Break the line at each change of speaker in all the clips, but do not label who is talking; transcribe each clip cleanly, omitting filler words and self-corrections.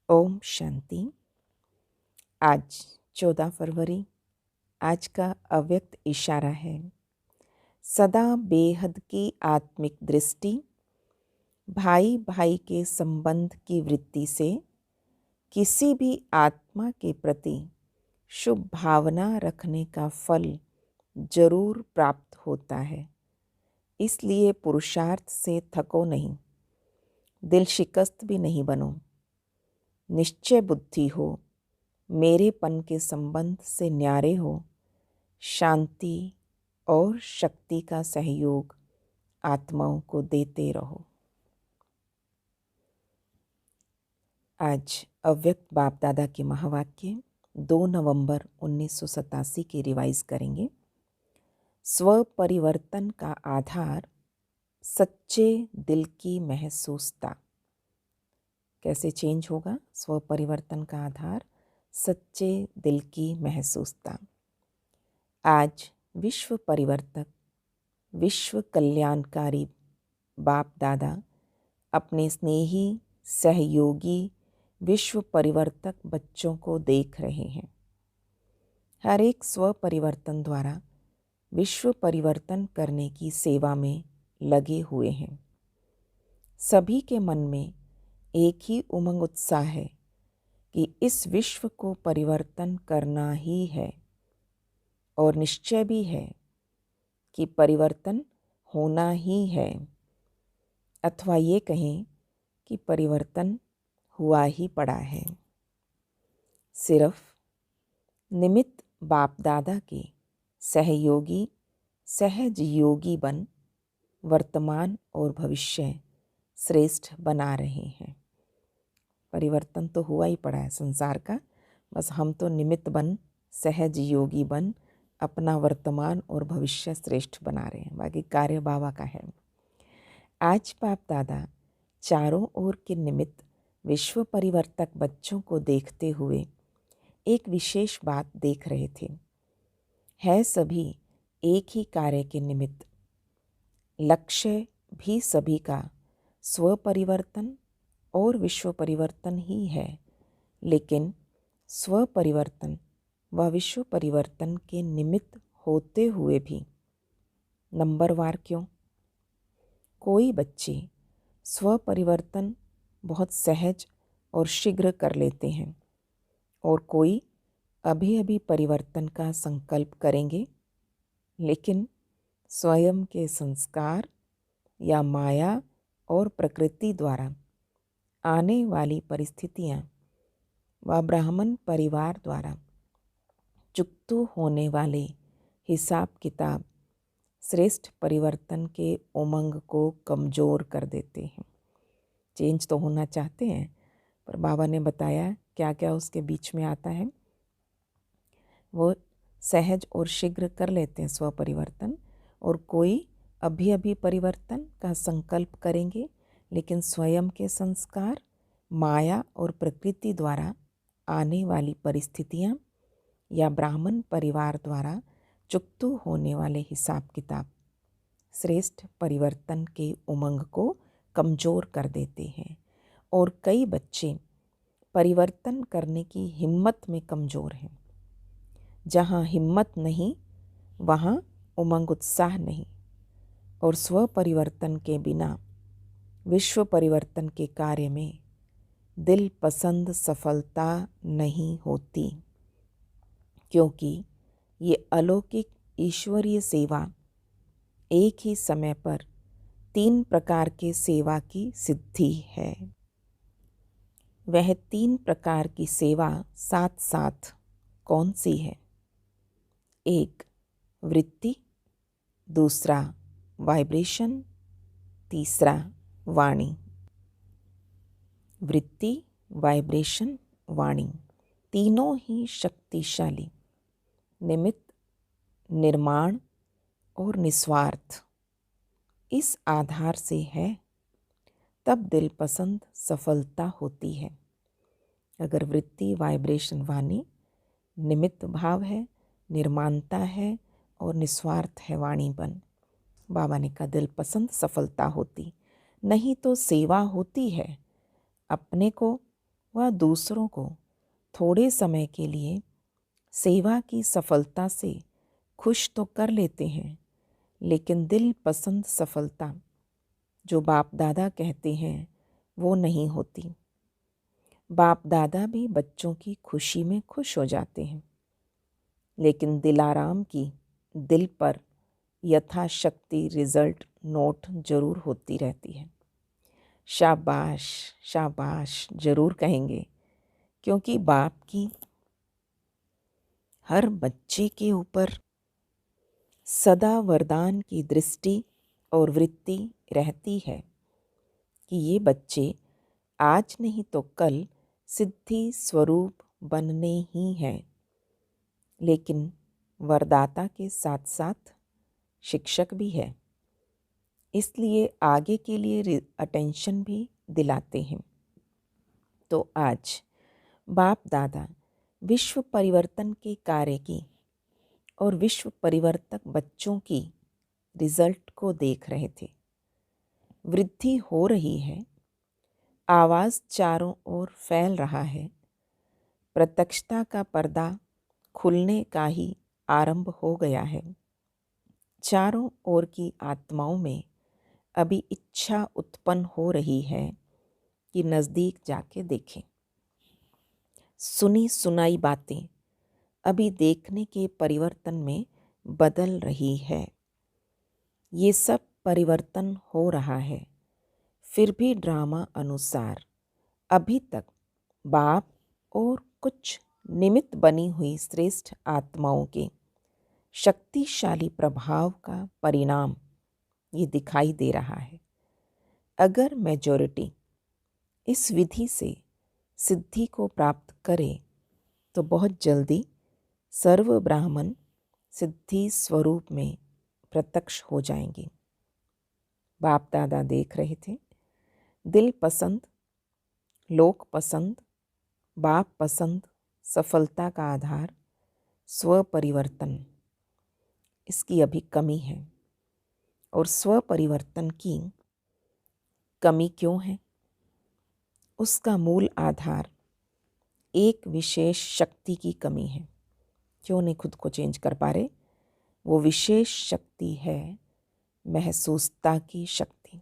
ओम शांति। आज 14 फरवरी। आज का अव्यक्त इशारा है, सदा बेहद की आत्मिक दृष्टि, भाई भाई के संबंध की वृत्ति से किसी भी आत्मा के प्रति शुभ भावना रखने का फल जरूर प्राप्त होता है। इसलिए पुरुषार्थ से थको नहीं, दिल शिकस्त भी नहीं बनो। निश्चय बुद्धि हो, मेरेपन के संबंध से न्यारे हो, शांति और शक्ति का सहयोग आत्माओं को देते रहो। आज अव्यक्त बाप दादा के महावाक्य 2 नवंबर 1987 की रिवाइज करेंगे। स्व परिवर्तन का आधार सच्चे दिल की महसूसता। कैसे चेंज होगा? स्व परिवर्तन का आधार सच्चे दिल की महसूसता। आज विश्व परिवर्तक, विश्व कल्याणकारी बाप दादा अपने स्नेही सहयोगी विश्व परिवर्तक बच्चों को देख रहे हैं। हर एक स्व परिवर्तन द्वारा विश्व परिवर्तन करने की सेवा में लगे हुए हैं। सभी के मन में एक ही उमंग उत्साह है कि इस विश्व को परिवर्तन करना ही है, और निश्चय भी है कि परिवर्तन होना ही है, अथवा ये कहें कि परिवर्तन हुआ ही पड़ा है। सिर्फ निमित्त बाप दादा के सहयोगी सहज योगी बन वर्तमान और भविष्य श्रेष्ठ बना रहे हैं। परिवर्तन तो हुआ ही पड़ा है संसार का, बस हम तो निमित्त बन सहज योगी बन अपना वर्तमान और भविष्य श्रेष्ठ बना रहे हैं। बाकी कार्य बाबा का है। आज बाप दादा चारों ओर के निमित्त विश्व परिवर्तक बच्चों को देखते हुए एक विशेष बात देख रहे थे। है सभी एक ही कार्य के निमित्त, लक्ष्य भी सभी का स्व परिवर्तन और विश्व परिवर्तन ही है, लेकिन स्व परिवर्तन व विश्व परिवर्तन के निमित्त होते हुए भी नंबरवार क्यों? कोई बच्चे स्व परिवर्तन बहुत सहज और शीघ्र कर लेते हैं, और कोई अभी अभी परिवर्तन का संकल्प करेंगे, लेकिन स्वयं के संस्कार या माया और प्रकृति द्वारा आने वाली परिस्थितियां व ब्राह्मण परिवार द्वारा चुकतू होने वाले हिसाब किताब श्रेष्ठ परिवर्तन के उमंग को कमज़ोर कर देते हैं। चेंज तो होना चाहते हैं, पर बाबा ने बताया क्या क्या उसके बीच में आता है। वो सहज और शीघ्र कर लेते हैं स्व परिवर्तन, और कोई अभी अभी परिवर्तन का संकल्प करेंगे, लेकिन स्वयं के संस्कार, माया और प्रकृति द्वारा आने वाली परिस्थितियां या ब्राह्मण परिवार द्वारा चुकतू होने वाले हिसाब किताब श्रेष्ठ परिवर्तन के उमंग को कमज़ोर कर देते हैं। और कई बच्चे परिवर्तन करने की हिम्मत में कमज़ोर हैं। जहाँ हिम्मत नहीं वहाँ उमंग उत्साह नहीं, और स्व परिवर्तन के बिना विश्व परिवर्तन के कार्य में दिल पसंद सफलता नहीं होती, क्योंकि ये अलौकिक ईश्वरीय सेवा एक ही समय पर 3 प्रकार के सेवा की सिद्धि है। वह 3 प्रकार की सेवा साथ साथ कौन सी है? एक वृत्ति, दूसरा वाइब्रेशन, तीसरा वाणी। वृत्ति, वाइब्रेशन, वाणी तीनों ही शक्तिशाली निमित्त, निर्माण और निस्वार्थ इस आधार से है, तब दिल पसंद सफलता होती है। अगर वृत्ति, वाइब्रेशन, वाणी निमित्त भाव है, निर्माणता है और निस्वार्थ है वाणीपन, बाबा ने कहा दिल पसंद सफलता होती। नहीं तो सेवा होती है, अपने को वह दूसरों को थोड़े समय के लिए सेवा की सफलता से खुश तो कर लेते हैं, लेकिन दिल पसंद सफलता जो बाप दादा कहते हैं वो नहीं होती। बाप दादा भी बच्चों की खुशी में खुश हो जाते हैं, लेकिन दिलाराम की दिल पर यथाशक्ति रिजल्ट नोट जरूर होती रहती है। शाबाश शाबाश जरूर कहेंगे, क्योंकि बाप की हर बच्चे के ऊपर सदा वरदान की दृष्टि और वृत्ति रहती है कि ये बच्चे आज नहीं तो कल सिद्धि स्वरूप बनने ही हैं, लेकिन वरदाता के साथ साथ शिक्षक भी है, इसलिए आगे के लिए अटेंशन भी दिलाते हैं। तो आज बाप दादा विश्व परिवर्तन के कार्य की और विश्व परिवर्तक बच्चों की रिजल्ट को देख रहे थे। वृद्धि हो रही है, आवाज़ चारों ओर फैल रहा है, प्रत्यक्षता का पर्दा खुलने का ही आरंभ हो गया है। चारों ओर की आत्माओं में अभी इच्छा उत्पन्न हो रही है कि नज़दीक जाके देखें। सुनी सुनाई बातें अभी देखने के परिवर्तन में बदल रही है। ये सब परिवर्तन हो रहा है, फिर भी ड्रामा अनुसार अभी तक बाप और कुछ निमित्त बनी हुई श्रेष्ठ आत्माओं के शक्तिशाली प्रभाव का परिणाम ये दिखाई दे रहा है। अगर मेजॉरिटी इस विधि से सिद्धि को प्राप्त करे तो बहुत जल्दी सर्व ब्राह्मण सिद्धि स्वरूप में प्रत्यक्ष हो जाएंगे। बाप दादा देख रहे थे, दिल पसंद, लोक पसंद, बाप पसंद सफलता का आधार स्व परिवर्तन, इसकी अभी कमी है। और स्व परिवर्तन की कमी क्यों है? उसका मूल आधार एक विशेष शक्ति की कमी है। क्यों नहीं खुद को चेंज कर पा रहे? वो विशेष शक्ति है महसूसता की शक्ति।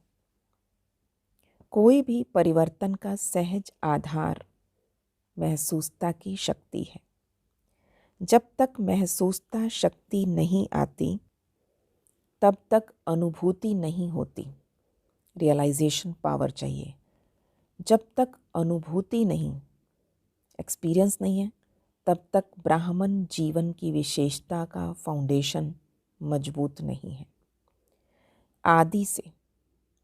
कोई भी परिवर्तन का सहज आधार महसूसता की शक्ति है। जब तक महसूसता शक्ति नहीं आती तब तक अनुभूति नहीं होती। रियलाइजेशन पावर चाहिए। जब तक अनुभूति नहीं, एक्सपीरियंस नहीं है, तब तक ब्राह्मण जीवन की विशेषता का फाउंडेशन मजबूत नहीं है। आदि से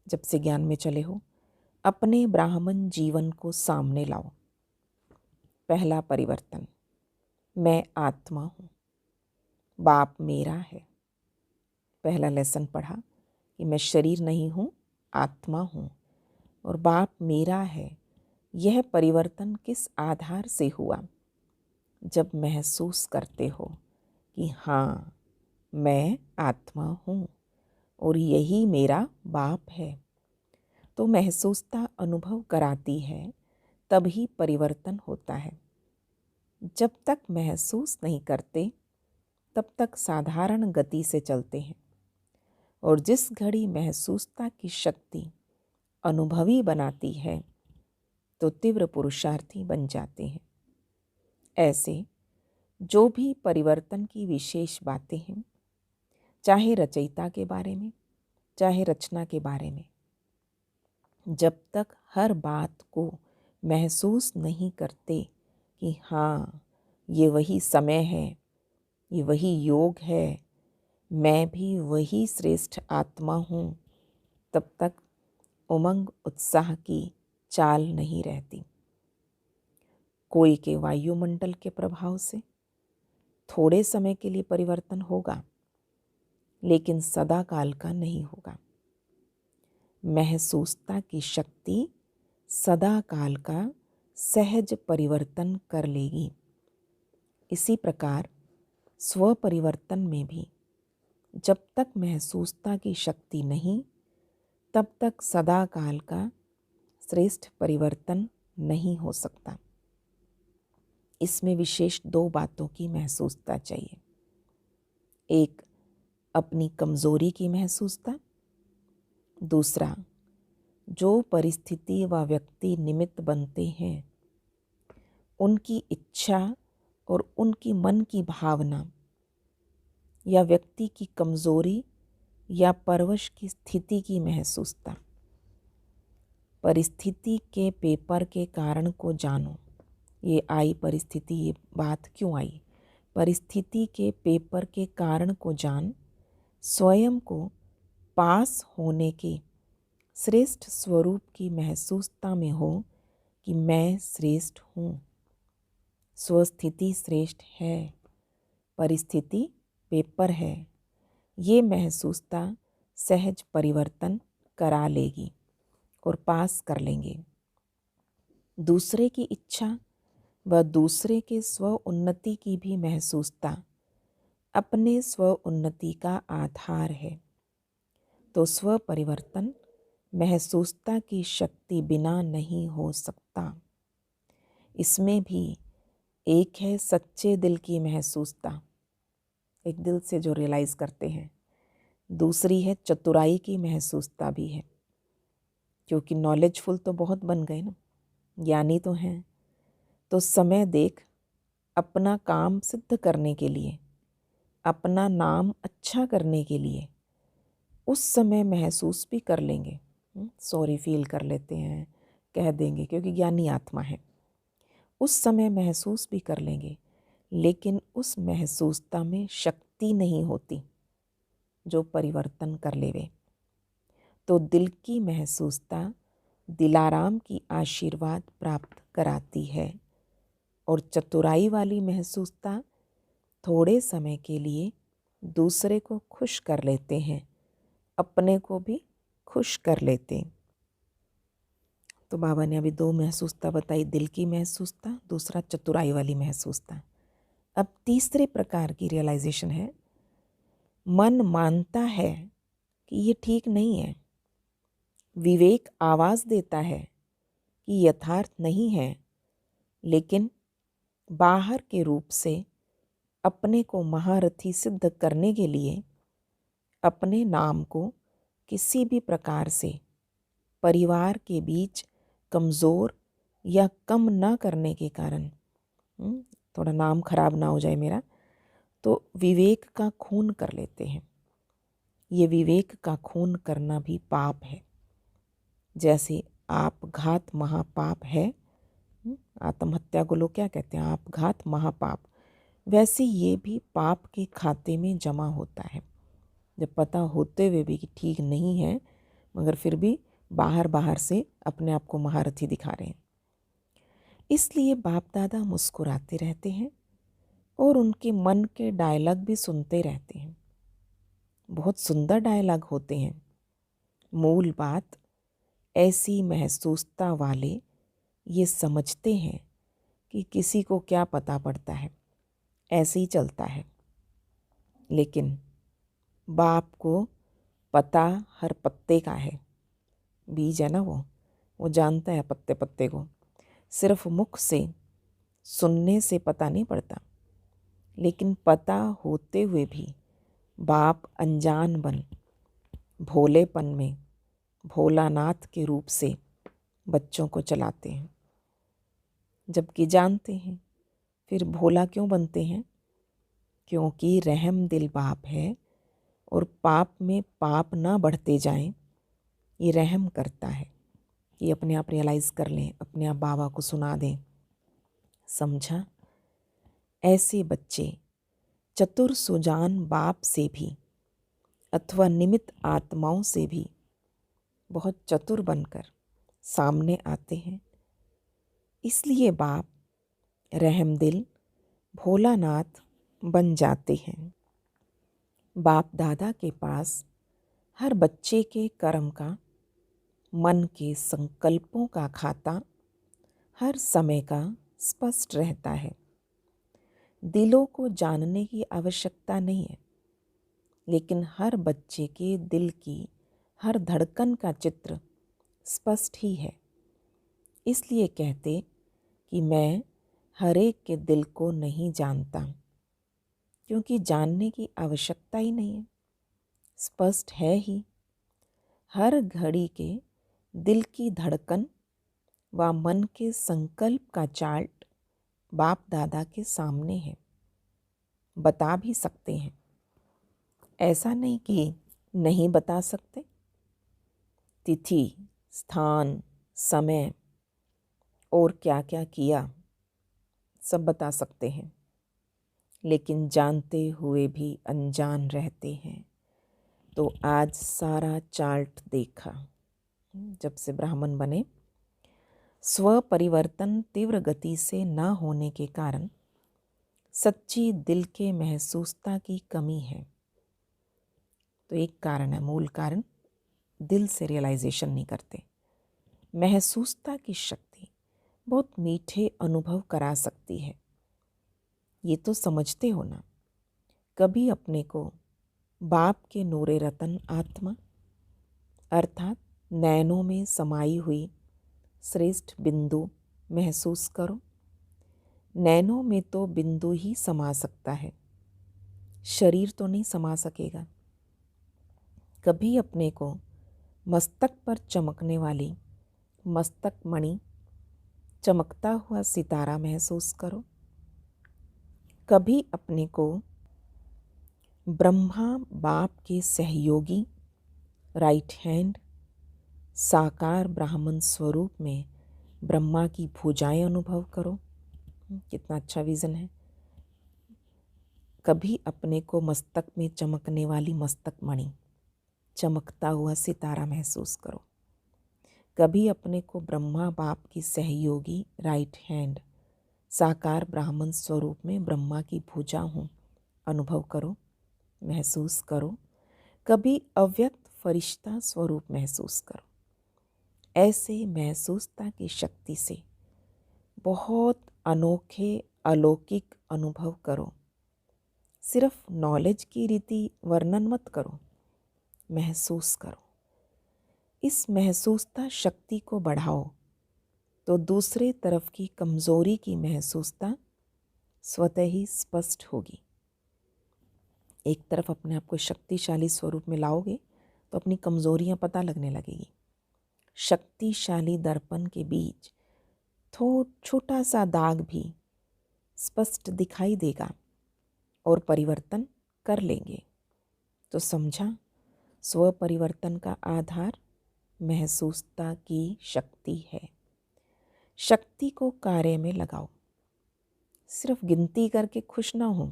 जब से ज्ञान में चले हो, अपने ब्राह्मण जीवन को सामने लाओ। पहला परिवर्तन, मैं आत्मा हूँ, बाप मेरा है। पहला लेसन पढ़ा कि मैं शरीर नहीं हूँ, आत्मा हूँ और बाप मेरा है। यह परिवर्तन किस आधार से हुआ? जब महसूस करते हो कि हाँ, मैं आत्मा हूँ और यही मेरा बाप है, तो महसूसता अनुभव कराती है, तभी परिवर्तन होता है। जब तक महसूस नहीं करते तब तक साधारण गति से चलते हैं, और जिस घड़ी महसूसता की शक्ति अनुभवी बनाती है तो तीव्र पुरुषार्थी बन जाते हैं। ऐसे जो भी परिवर्तन की विशेष बातें हैं, चाहे रचयिता के बारे में, चाहे रचना के बारे में, जब तक हर बात को महसूस नहीं करते कि हाँ, ये वही समय है, ये वही योग है, मैं भी वही श्रेष्ठ आत्मा हूँ, तब तक उमंग उत्साह की चाल नहीं रहती। कोई के वायुमंडल के प्रभाव से थोड़े समय के लिए परिवर्तन होगा, लेकिन सदा काल का नहीं होगा। महसूसता की शक्ति सदा काल का सहज परिवर्तन कर लेगी। इसी प्रकार स्व परिवर्तन में भी जब तक महसूसता की शक्ति नहीं, तब तक सदा काल का श्रेष्ठ परिवर्तन नहीं हो सकता। इसमें विशेष 2 बातों की महसूसता चाहिए। एक, अपनी कमज़ोरी की महसूसता। दूसरा, जो परिस्थिति व व्यक्ति निमित्त बनते हैं उनकी इच्छा और उनकी मन की भावना या व्यक्ति की कमज़ोरी या परवश की स्थिति की महसूसता। परिस्थिति के पेपर के कारण को जानो। ये आई परिस्थिति, ये बात क्यों आई? परिस्थिति के पेपर के कारण को जान, स्वयं को पास होने के श्रेष्ठ स्वरूप की महसूसता में हो कि मैं श्रेष्ठ हूँ। स्वस्थिति श्रेष्ठ है, परिस्थिति पेपर है। ये महसूसता सहज परिवर्तन करा लेगी और पास कर लेंगे। दूसरे की इच्छा व दूसरे के स्व उन्नति की भी महसूसता अपने स्व उन्नति का आधार है। तो स्व परिवर्तन महसूसता की शक्ति बिना नहीं हो सकता। इसमें भी एक है सच्चे दिल की महसूसता, एक दिल से जो रियलाइज़ करते हैं। दूसरी है चतुराई की महसूसता भी है, क्योंकि नॉलेजफुल तो बहुत बन गए ना, ज्ञानी तो हैं। तो समय देख अपना काम सिद्ध करने के लिए, अपना नाम अच्छा करने के लिए उस समय महसूस भी कर लेंगे। सॉरी फील कर लेते हैं, कह देंगे, क्योंकि ज्ञानी आत्मा है। उस समय महसूस भी कर लेंगे, लेकिन उस महसूसता में शक्ति नहीं होती जो परिवर्तन कर लेवे। तो दिल की महसूसता दिलाराम की आशीर्वाद प्राप्त कराती है और चतुराई वाली महसूसता थोड़े समय के लिए दूसरे को खुश कर लेते हैं, अपने को भी खुश कर लेते हैं। तो बाबा ने अभी 2 महसूसता बताई, दिल की महसूसता, दूसरा चतुराई वाली महसूसता। अब तीसरे प्रकार की रियलाइजेशन है, मन मानता है कि ये ठीक नहीं है, विवेक आवाज़ देता है कि यथार्थ नहीं है, लेकिन बाहर के रूप से अपने को महारथी सिद्ध करने के लिए अपने नाम को किसी भी प्रकार से परिवार के बीच कमज़ोर या कम ना करने के कारण, थोड़ा नाम खराब ना हो जाए मेरा, तो विवेक का खून कर लेते हैं। ये विवेक का खून करना भी पाप है। जैसे आपघात महापाप है, आत्महत्या को लोग क्या कहते हैं, आपघात महापाप, वैसे ये भी पाप के खाते में जमा होता है। जब पता होते हुए भी कि ठीक नहीं है, मगर फिर भी बाहर से अपने आप को महारथी दिखा रहे हैं। इसलिए बाप दादा मुस्कुराते रहते हैं और उनके मन के डायलॉग भी सुनते रहते हैं। बहुत सुंदर डायलॉग होते हैं। मूल बात, ऐसी महसूसता वाले ये समझते हैं कि किसी को क्या पता पड़ता है, ऐसे ही चलता है। लेकिन बाप को पता हर पत्ते का है। बीज है ना, वो जानता है पत्ते पत्ते को। सिर्फ मुख से सुनने से पता नहीं पड़ता, लेकिन पता होते हुए भी बाप अनजान बन भोलेपन में भोलानाथ के रूप से बच्चों को चलाते हैं। जबकि जानते हैं, फिर भोला क्यों बनते हैं? क्योंकि रहम दिल बाप है और पाप में पाप ना बढ़ते जाएं, ये रहम करता है। ये अपने आप रियलाइज़ कर लें, अपने आप बाबा को सुना दें। समझा? ऐसे बच्चे चतुर सुजान बाप से भी अथवा निमित्त आत्माओं से भी बहुत चतुर बनकर सामने आते हैं। इसलिए बाप रहमदिल भोलानाथ बन जाते हैं। बाप दादा के पास हर बच्चे के कर्म का, मन के संकल्पों का खाता हर समय का स्पष्ट रहता है। दिलों को जानने की आवश्यकता नहीं है, लेकिन हर बच्चे के दिल की हर धड़कन का चित्र स्पष्ट ही है। इसलिए कहते कि मैं हर एक के दिल को नहीं जानता, क्योंकि जानने की आवश्यकता ही नहीं है, स्पष्ट है ही। हर घड़ी के दिल की धड़कन व मन के संकल्प का चार्ट बाप दादा के सामने है, बता भी सकते हैं। ऐसा नहीं कि नहीं बता सकते। तिथि, स्थान, समय और क्या क्या किया सब बता सकते हैं, लेकिन जानते हुए भी अनजान रहते हैं। तो आज सारा चार्ट देखा। जब से ब्राह्मण बने, स्व परिवर्तन तीव्र गति से न होने के कारण सच्ची दिल के महसूसता की कमी है। तो एक कारण है, मूल कारण, दिल से रियलाइजेशन नहीं करते। महसूसता की शक्ति बहुत मीठे अनुभव करा सकती है, ये तो समझते हो ना। कभी अपने को बाप के नूरे रतन आत्मा अर्थात नैनों में समाई हुई श्रेष्ठ बिंदु महसूस करो। नैनों में तो बिंदु ही समा सकता है, शरीर तो नहीं समा सकेगा। कभी अपने को मस्तक पर चमकने वाली मस्तक मणि, चमकता हुआ सितारा महसूस करो। कभी अपने को ब्रह्मा बाप के सहयोगी राइट हैंड साकार ब्राह्मण स्वरूप में ब्रह्मा की भुजाएं अनुभव करो। कितना अच्छा विज़न है। कभी अपने को मस्तक में चमकने वाली मस्तक मणि, चमकता हुआ सितारा महसूस करो। कभी अपने को ब्रह्मा बाप की सहयोगी राइट हैंड साकार ब्राह्मण स्वरूप में ब्रह्मा की भुजा हूँ अनुभव करो, महसूस करो। कभी अव्यक्त फरिश्ता स्वरूप महसूस करो। ऐसे महसूसता की शक्ति से बहुत अनोखे अलौकिक अनुभव करो। सिर्फ नॉलेज की रीति वर्णन मत करो, महसूस करो। इस महसूसता शक्ति को बढ़ाओ तो दूसरे तरफ की कमज़ोरी की महसूसता स्वतः ही स्पष्ट होगी। एक तरफ अपने आप को शक्तिशाली स्वरूप में लाओगे तो अपनी कमज़ोरियाँ पता लगने लगेगी। शक्तिशाली दर्पण के बीच छोटा सा दाग भी स्पष्ट दिखाई देगा और परिवर्तन कर लेंगे। तो समझा, स्व परिवर्तन का आधार महसूसता की शक्ति है। शक्ति को कार्य में लगाओ, सिर्फ गिनती करके खुश ना हो।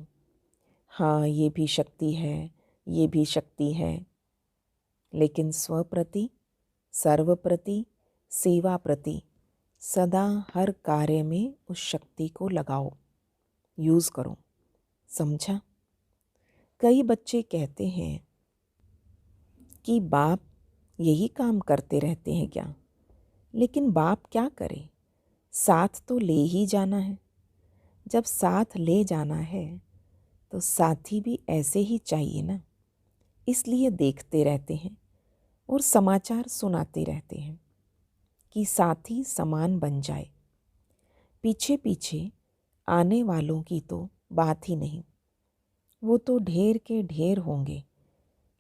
हाँ, ये भी शक्ति है, ये भी शक्ति है, लेकिन स्व प्रति, सर्व प्रति, सेवा प्रति सदा हर कार्य में उस शक्ति को लगाओ, यूज़ करो। समझा? कई बच्चे कहते हैं कि बाप यही काम करते रहते हैं क्या? लेकिन बाप क्या करे, साथ तो ले ही जाना है। जब साथ ले जाना है तो साथी भी ऐसे ही चाहिए ना। इसलिए देखते रहते हैं और समाचार सुनाते रहते हैं कि साथी समान बन जाए। पीछे पीछे आने वालों की तो बात ही नहीं, वो तो ढेर के ढेर होंगे,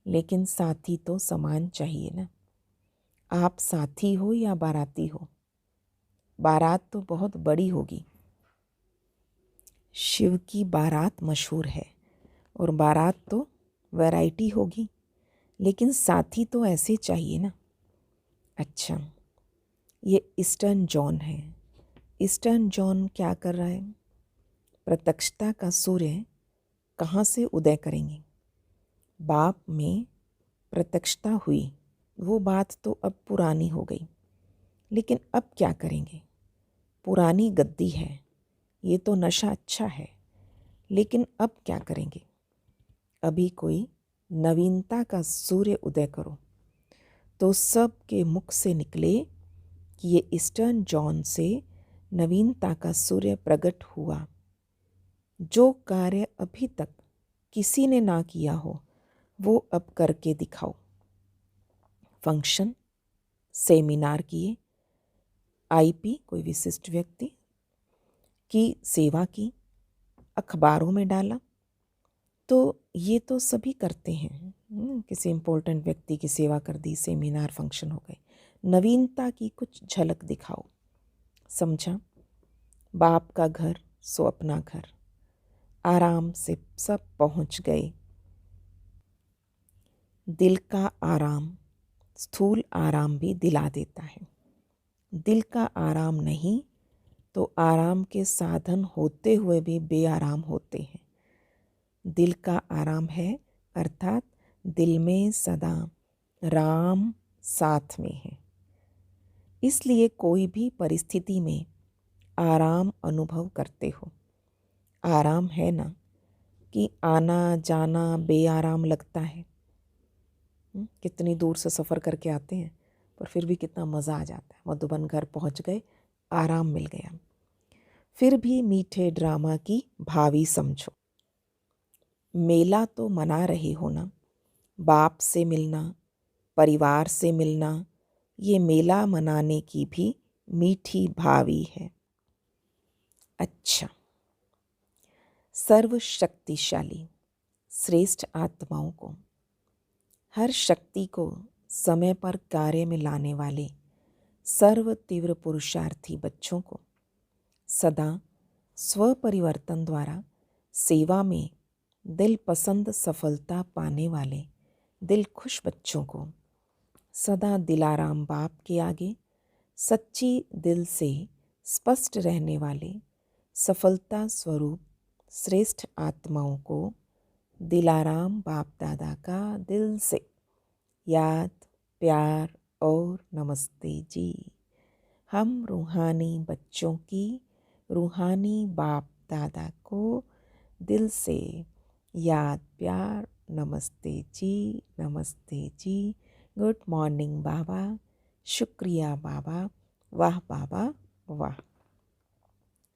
लेकिन साथी तो समान चाहिए ना। आप साथी हो या बाराती हो, बारात तो बहुत बड़ी होगी। शिव की बारात मशहूर है और बारात तो वैरायटी होगी, लेकिन साथी तो ऐसे चाहिए ना। अच्छा, ये ईस्टर्न जॉन है। ईस्टर्न जॉन क्या कर रहा है? प्रत्यक्षता का सूर्य कहाँ से उदय करेंगे? बाप में प्रत्यक्षता हुई, वो बात तो अब पुरानी हो गई, लेकिन अब क्या करेंगे? पुरानी गद्दी है, ये तो नशा अच्छा है, लेकिन अब क्या करेंगे? अभी कोई नवीनता का सूर्य उदय करो तो सब के मुख से निकले कि ये ईस्टर्न जॉन से नवीनता का सूर्य प्रकट हुआ। जो कार्य अभी तक किसी ने ना किया हो वो अब करके दिखाओ। फंक्शन, सेमिनार किए, आईपी कोई विशिष्ट व्यक्ति की सेवा की, अखबारों में डाला, तो ये तो सभी करते हैं। किसी इम्पोर्टेंट व्यक्ति की सेवा कर दी, सेमिनार फंक्शन हो गए। नवीनता की कुछ झलक दिखाओ। समझा? बाप का घर सो अपना घर। आराम से सब पहुंच गए। दिल का आराम स्थूल आराम भी दिला देता है। दिल का आराम नहीं तो आराम के साधन होते हुए भी बेआराम होते हैं। दिल का आराम है अर्थात दिल में सदा राम साथ में है। इसलिए कोई भी परिस्थिति में आराम अनुभव करते हो। आराम है ना कि आना जाना बेआराम लगता है। कितनी दूर से सफ़र करके आते हैं पर फिर भी कितना मज़ा आ जाता है। मधुबन घर पहुंच गए, आराम मिल गया। फिर भी मीठे ड्रामा की भावी समझो। मेला तो मना रहे हो ना, बाप से मिलना, परिवार से मिलना, ये मेला मनाने की भी मीठी भावी है। अच्छा, सर्वशक्तिशाली श्रेष्ठ आत्माओं को, हर शक्ति को समय पर कार्य में लाने वाले सर्व तीव्र पुरुषार्थी बच्चों को, सदा स्वपरिवर्तन द्वारा सेवा में दिल पसंद सफलता पाने वाले दिल खुश बच्चों को, सदा दिलाराम बाप के आगे सच्ची दिल से स्पष्ट रहने वाले सफलता स्वरूप श्रेष्ठ आत्माओं को दिलाराम बाप दादा का दिल से याद, प्यार और नमस्ते जी। हम रूहानी बच्चों की रूहानी बाप दादा को दिल से याद, प्यार, नमस्ते जी, नमस्ते जी। गुड मॉर्निंग बाबा, शुक्रिया बाबा, वाह बाबा वाह।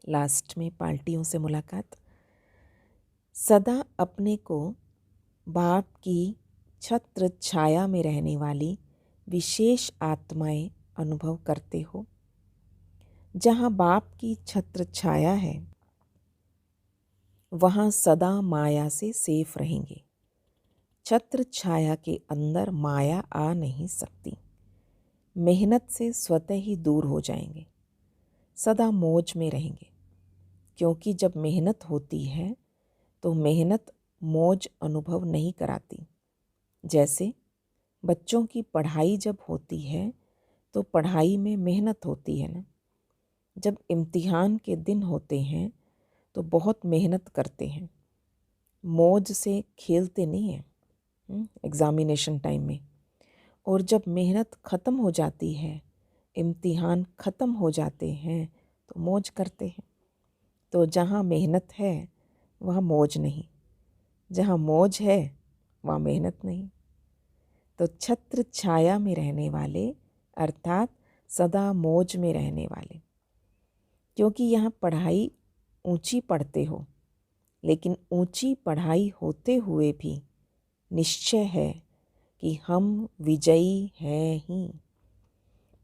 लास्ट में पार्टियों से मुलाकात। सदा अपने को बाप की छत्र छाया में रहने वाली विशेष आत्माएं अनुभव करते हो। जहाँ बाप की छत्र छाया है वहाँ सदा माया से सेफ रहेंगे। छत्र छाया के अंदर माया आ नहीं सकती। मेहनत से स्वतः ही दूर हो जाएंगे, सदा मौज में रहेंगे। क्योंकि जब मेहनत होती है तो मेहनत मौज अनुभव नहीं कराती। जैसे बच्चों की पढ़ाई जब होती है तो पढ़ाई में मेहनत होती है ना। जब इम्तिहान के दिन होते हैं तो बहुत मेहनत करते हैं, मौज से खेलते नहीं हैं एग्ज़ामिनेशन टाइम में। और जब मेहनत ख़त्म हो जाती है, इम्तिहान ख़त्म हो जाते हैं तो मौज करते हैं। तो जहाँ मेहनत है वहाँ मौज नहीं, जहाँ मौज है वहाँ मेहनत नहीं। तो छत्र छाया में रहने वाले अर्थात सदा मौज में रहने वाले। क्योंकि यहाँ पढ़ाई ऊंची पढ़ते हो, लेकिन ऊंची पढ़ाई होते हुए भी निश्चय है कि हम विजयी हैं ही,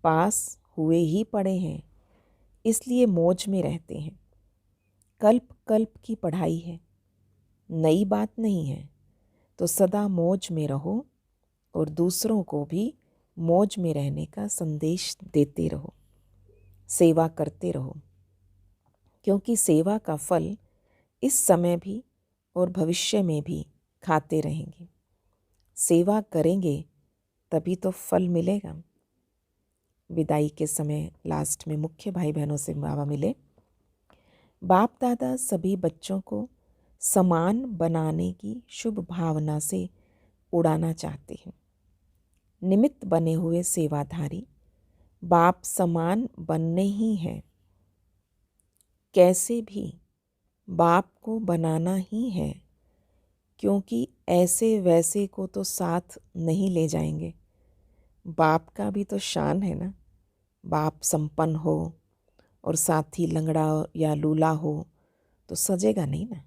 पास हुए ही पड़े हैं, इसलिए मौज में रहते हैं। कल्प कल्प की पढ़ाई है, नई बात नहीं है। तो सदा मौज में रहो और दूसरों को भी मौज में रहने का संदेश देते रहो, सेवा करते रहो। क्योंकि सेवा का फल इस समय भी और भविष्य में भी खाते रहेंगे। सेवा करेंगे तभी तो फल मिलेगा। विदाई के समय लास्ट में मुख्य भाई बहनों से बाबा मिले। बाप दादा सभी बच्चों को समान बनाने की शुभ भावना से उड़ाना चाहते हैं। निमित्त बने हुए सेवाधारी बाप समान बनने ही हैं। कैसे भी बाप को बनाना ही है, क्योंकि ऐसे वैसे को तो साथ नहीं ले जाएंगे। बाप का भी तो शान है ना। बाप संपन्न हो और साथी लंगड़ा या लूला हो तो सजेगा नहीं ना।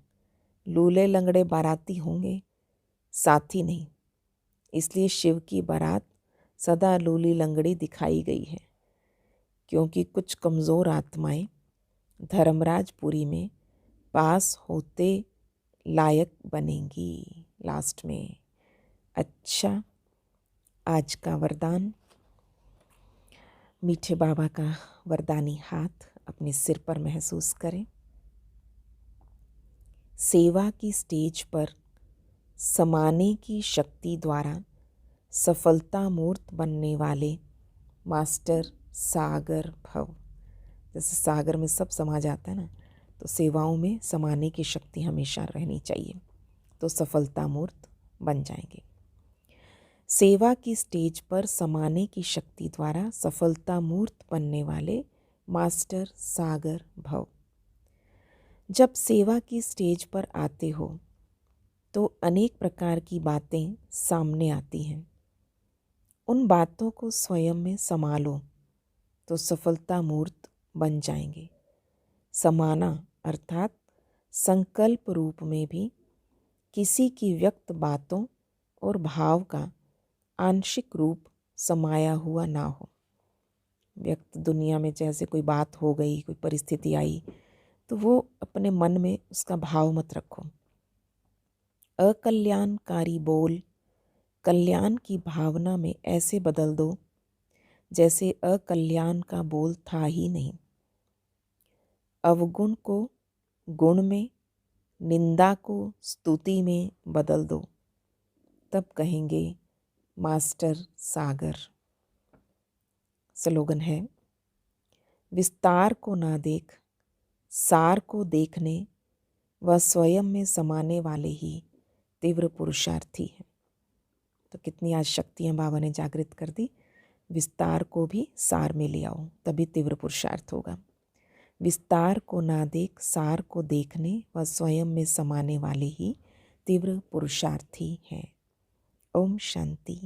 लूले लंगड़े बाराती होंगे, साथी नहीं। इसलिए शिव की बारात सदा लूली लंगड़ी दिखाई गई है, क्योंकि कुछ कमज़ोर आत्माएं धर्मराजपुरी में पास होते लायक बनेंगी लास्ट में। अच्छा, आज का वरदान, मीठे बाबा का वरदानी हाथ अपने सिर पर महसूस करें। सेवा की स्टेज पर समाने की शक्ति द्वारा सफलता मूर्त बनने वाले मास्टर सागर भव। जैसे सागर में सब समा जाता है ना, तो सेवाओं में समाने की शक्ति हमेशा रहनी चाहिए, तो सफलता मूर्त बन जाएंगे। सेवा की स्टेज पर समाने की शक्ति द्वारा सफलता मूर्त बनने वाले मास्टर सागर भव। जब सेवा की स्टेज पर आते हो तो अनेक प्रकार की बातें सामने आती हैं। उन बातों को स्वयं में समा लो तो सफलता मूर्त बन जाएंगे। समाना अर्थात संकल्प रूप में भी किसी की व्यक्त बातों और भाव का आंशिक रूप समाया हुआ ना हो। व्यक्त दुनिया में जैसे कोई बात हो गई, कोई परिस्थिति आई, तो वो अपने मन में उसका भाव मत रखो। अकल्याणकारी बोल कल्याण की भावना में ऐसे बदल दो जैसे अकल्याण का बोल था ही नहीं। अवगुण को गुण में, निंदा को स्तुति में बदल दो, तब कहेंगे मास्टर सागर। स्लोगन है, विस्तार को ना देख, सार को देखने व स्वयं में समाने वाले ही तीव्र पुरुषार्थी हैं। तो कितनी आज शक्तियाँ बाबा ने जागृत कर दी। विस्तार को भी सार में ले आओ, तभी तीव्र पुरुषार्थ होगा। विस्तार को ना देख, सार को देखने व स्वयं में समाने वाले ही तीव्र पुरुषार्थी हैं। ओम शांति।